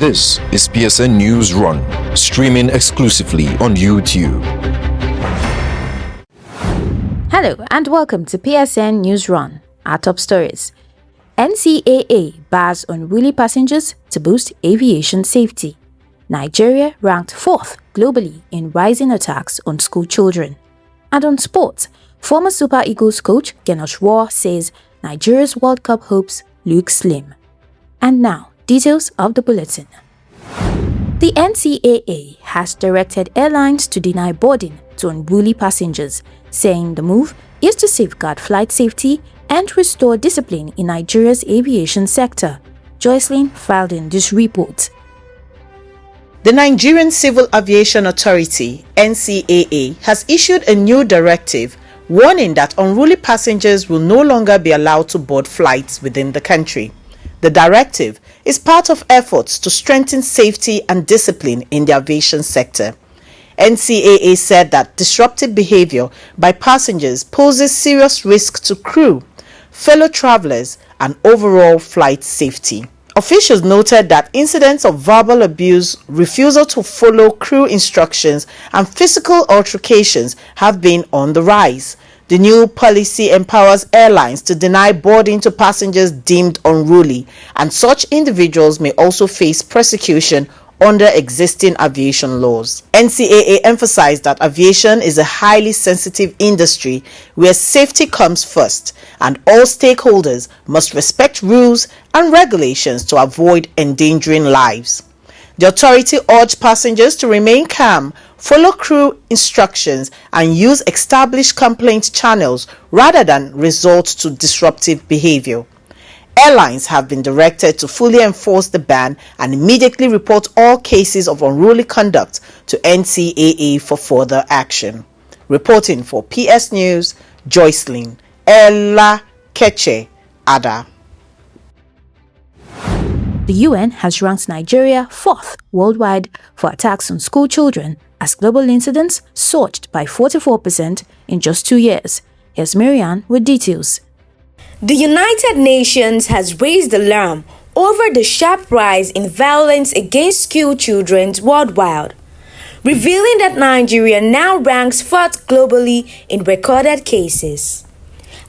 This is PSN Newsrun, streaming exclusively on YouTube. Hello and welcome to PSN Newsrun. Our top stories. NCAA bars unruly passengers to boost aviation safety. Nigeria ranked 4th globally in rising attacks on school children. And on sports, former Super Eagles coach Gernot Rohr says Nigeria's World Cup hopes look slim. And now, details of the bulletin. The NCAA has directed airlines to deny boarding to unruly passengers, saying the move is to safeguard flight safety and restore discipline in Nigeria's aviation sector. Joycelyn filed in this report. The Nigerian Civil Aviation Authority, NCAA, has issued a new directive warning that unruly passengers will no longer be allowed to board flights within the country. The directive is part of efforts to strengthen safety and discipline in the aviation sector. NCAA said that disruptive behavior by passengers poses serious risk to crew, fellow travelers, and overall flight safety. Officials noted that incidents of verbal abuse, refusal to follow crew instructions, and physical altercations have been on the rise. The new policy empowers airlines to deny boarding to passengers deemed unruly, and such individuals may also face prosecution under existing aviation laws. NCAA emphasized that aviation is a highly sensitive industry where safety comes first, and all stakeholders must respect rules and regulations to avoid endangering lives. The authority urged passengers to remain calm, follow crew instructions, and use established complaint channels rather than resort to disruptive behavior. Airlines have been directed to fully enforce the ban and immediately report all cases of unruly conduct to NCAA for further action. Reporting for PS News, Joycelyn Ella Keche Ada. The UN has ranked Nigeria 4th worldwide for attacks on school children as global incidents surged by 44% in just 2 years. Here's Marianne with details. The United Nations has raised alarm over the sharp rise in violence against school children worldwide, revealing that Nigeria now ranks 4th globally in recorded cases.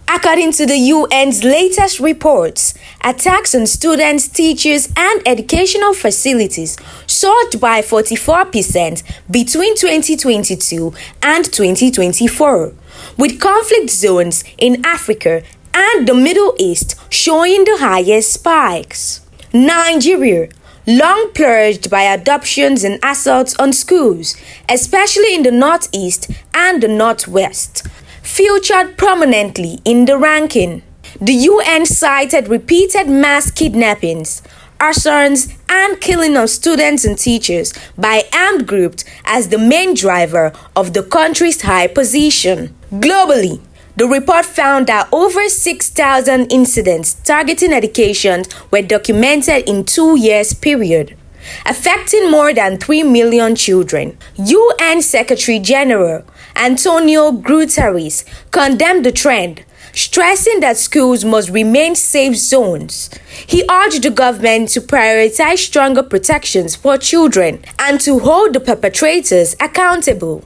According to the UN's latest reports, attacks on students, teachers, and educational facilities surged by 44% between 2022 and 2024, with conflict zones in Africa and the Middle East showing the highest spikes. Nigeria, long plagued by abductions and assaults on schools, especially in the Northeast and the Northwest, featured prominently in the ranking. The UN cited repeated mass kidnappings, arson, and killing of students and teachers by armed groups as the main driver of the country's high position. Globally, the report found that over 6,000 incidents targeting education were documented in 2 years period, affecting more than 3 million children. UN Secretary General Antonio Guterres condemned the trend, stressing that schools must remain safe zones. He urged the government to prioritize stronger protections for children and to hold the perpetrators accountable.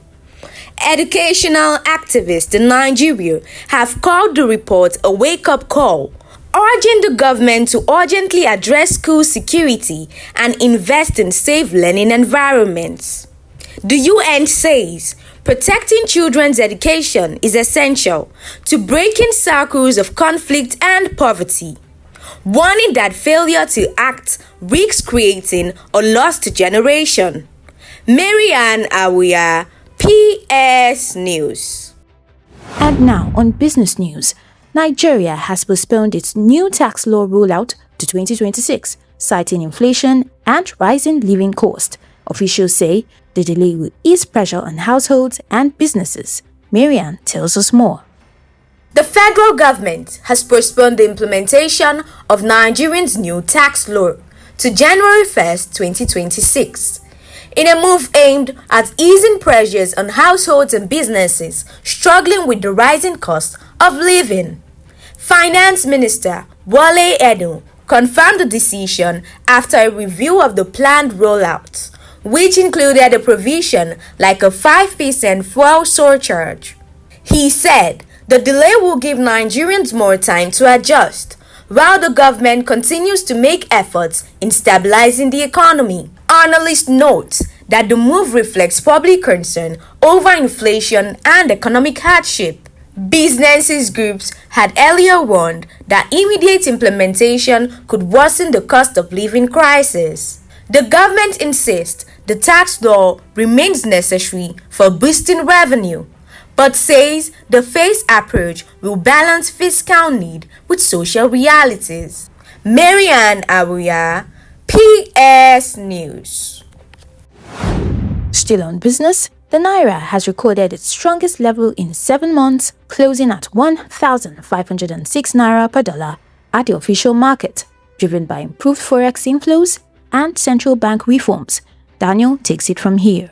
Educational activists in Nigeria have called the report a wake-up call, urging the government to urgently address school security and invest in safe learning environments. The UN says protecting children's education is essential to breaking cycles of conflict and poverty, warning that failure to act risks creating a lost generation. Marianne Awia, PS News. And now on business news, Nigeria has postponed its new tax law rollout to 2026, citing inflation and rising living costs. Officials say the delay will ease pressure on households and businesses. Marianne tells us more. The federal government has postponed the implementation of Nigeria's new tax law to January 1st, 2026, in a move aimed at easing pressures on households and businesses struggling with the rising cost of living. Finance Minister Wale Edun confirmed the decision after a review of the planned rollout, which included a provision like a 5% fuel surcharge. He said the delay will give Nigerians more time to adjust, while the government continues to make efforts in stabilizing the economy. Analysts note that the move reflects public concern over inflation and economic hardship. Businesses groups had earlier warned that immediate implementation could worsen the cost of living crisis. The government insists the tax law remains necessary for boosting revenue, but says the phased approach will balance fiscal need with social realities. Marianne Abuya, PS News. Still on business, the Naira has recorded its strongest level in 7 months, closing at 1,506 Naira per dollar at the official market, driven by improved forex inflows and central bank reforms. Daniel takes it from here.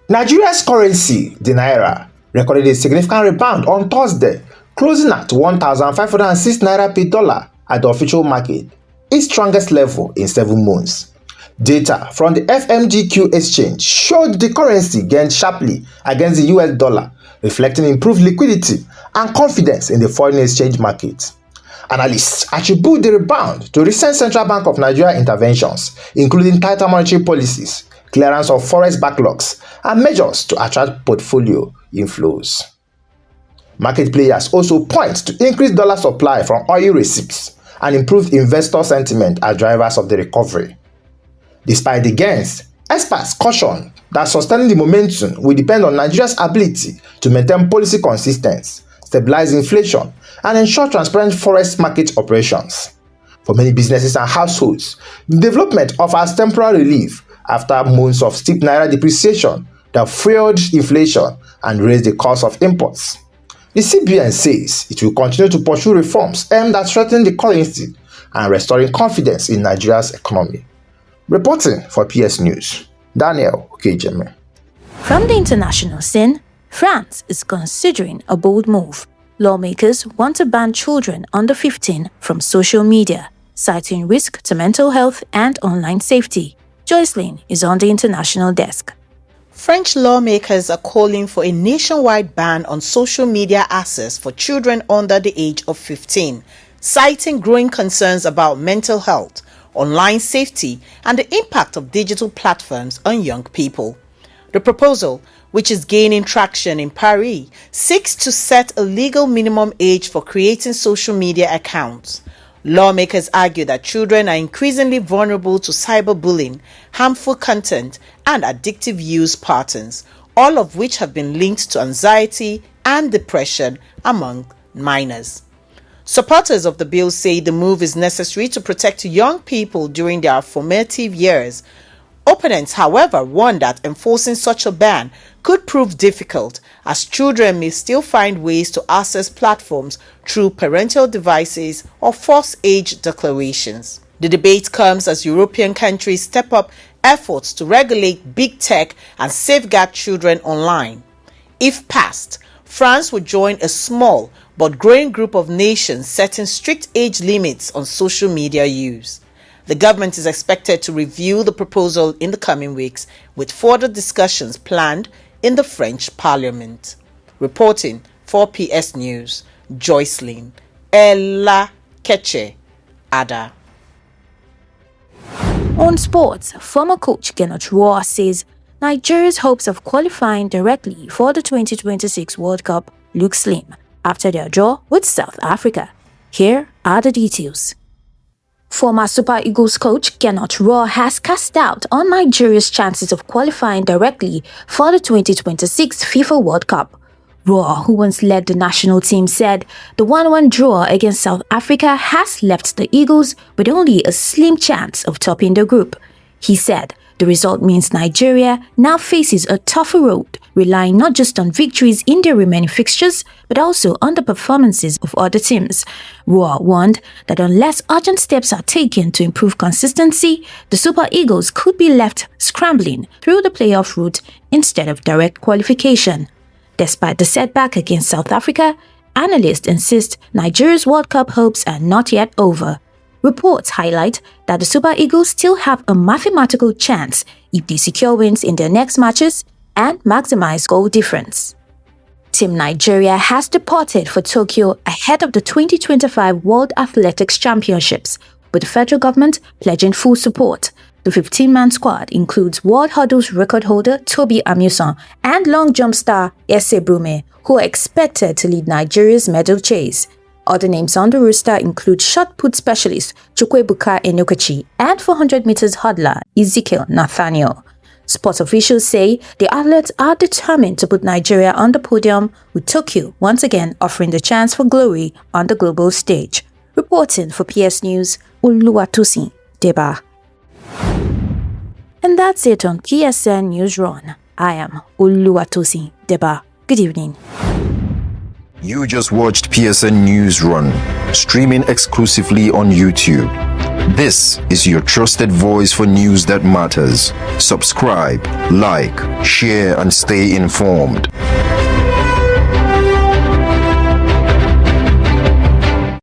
Nigeria's currency, the Naira, recorded a significant rebound on Thursday, closing at 1,506 Naira per dollar at the official market, its strongest level in 7 months. Data from the FMGQ exchange showed the currency gained sharply against the US dollar, reflecting improved liquidity and confidence in the foreign exchange market. Analysts attribute the rebound to recent Central Bank of Nigeria interventions, including tighter monetary policies, clearance of forex backlogs, and measures to attract portfolio inflows. Market players also point to increased dollar supply from oil receipts and improved investor sentiment as drivers of the recovery. Despite the gains, experts caution that sustaining the momentum will depend on Nigeria's ability to maintain policy consistency, stabilize inflation, and ensure transparent forex market operations. For many businesses and households, the development offers temporary relief after months of steep Naira depreciation that fueled inflation and raised the cost of imports. The CBN says it will continue to pursue reforms aimed at strengthening the currency and restoring confidence in Nigeria's economy. Reporting for PS News, Daniel Okejeme. From the international scene, France is considering a bold move. Lawmakers want to ban children under 15 from social media, citing risk to mental health and online safety. Joycelyn is on the international desk. French lawmakers are calling for a nationwide ban on social media access for children under the age of 15, citing growing concerns about mental health, online safety, and the impact of digital platforms on young people. The proposal, which is gaining traction in Paris, seeks to set a legal minimum age for creating social media accounts. Lawmakers argue that children are increasingly vulnerable to cyberbullying, harmful content, and addictive use patterns, all of which have been linked to anxiety and depression among minors. Supporters of the bill say the move is necessary to protect young people during their formative years. Opponents, however, warn that enforcing such a ban could prove difficult, as children may still find ways to access platforms through parental devices or false age declarations. The debate comes as European countries step up efforts to regulate big tech and safeguard children online. If passed, France would join a small but growing group of nations setting strict age limits on social media use. The government is expected to review the proposal in the coming weeks, with further discussions planned in the French Parliament. Reporting for PS News, Joycelyn Ella Keche Ada. On sports, former coach Gernot Rohr says Nigeria's hopes of qualifying directly for the 2026 World Cup look slim after their draw with South Africa. Here are the details. Former Super Eagles coach Gernot Rohr has cast doubt on Nigeria's chances of qualifying directly for the 2026 FIFA World Cup. Rohr, who once led the national team, said the 1-1 draw against South Africa has left the Eagles with only a slim chance of topping the group. He said the result means Nigeria now faces a tougher road, relying not just on victories in their remaining fixtures, but also on the performances of other teams. Rohr warned that unless urgent steps are taken to improve consistency, the Super Eagles could be left scrambling through the playoff route instead of direct qualification. Despite the setback against South Africa, analysts insist Nigeria's World Cup hopes are not yet over. Reports highlight that the Super Eagles still have a mathematical chance if they secure wins in their next matches and maximize goal difference. Team Nigeria has departed for Tokyo ahead of the 2025 World Athletics Championships, with the federal government pledging full support. The 15-man squad includes World Hurdles record holder Toby Amusan and long jump star Ese Brume, who are expected to lead Nigeria's medal chase. Other names on the roster include shot put specialist Chukwuebuka Enokachi and 400 meters hurdler Ezekiel Nathaniel. Sports officials say the athletes are determined to put Nigeria on the podium, with Tokyo once again offering the chance for glory on the global stage. Reporting for PS News, Oluwatosin Deba. And that's it on PSN Newsrun. I am Oluwatosin Deba. Good evening. You just watched PSN Newsrun, streaming exclusively on YouTube. This is your trusted voice for news that matters. Subscribe, like, share, and stay informed.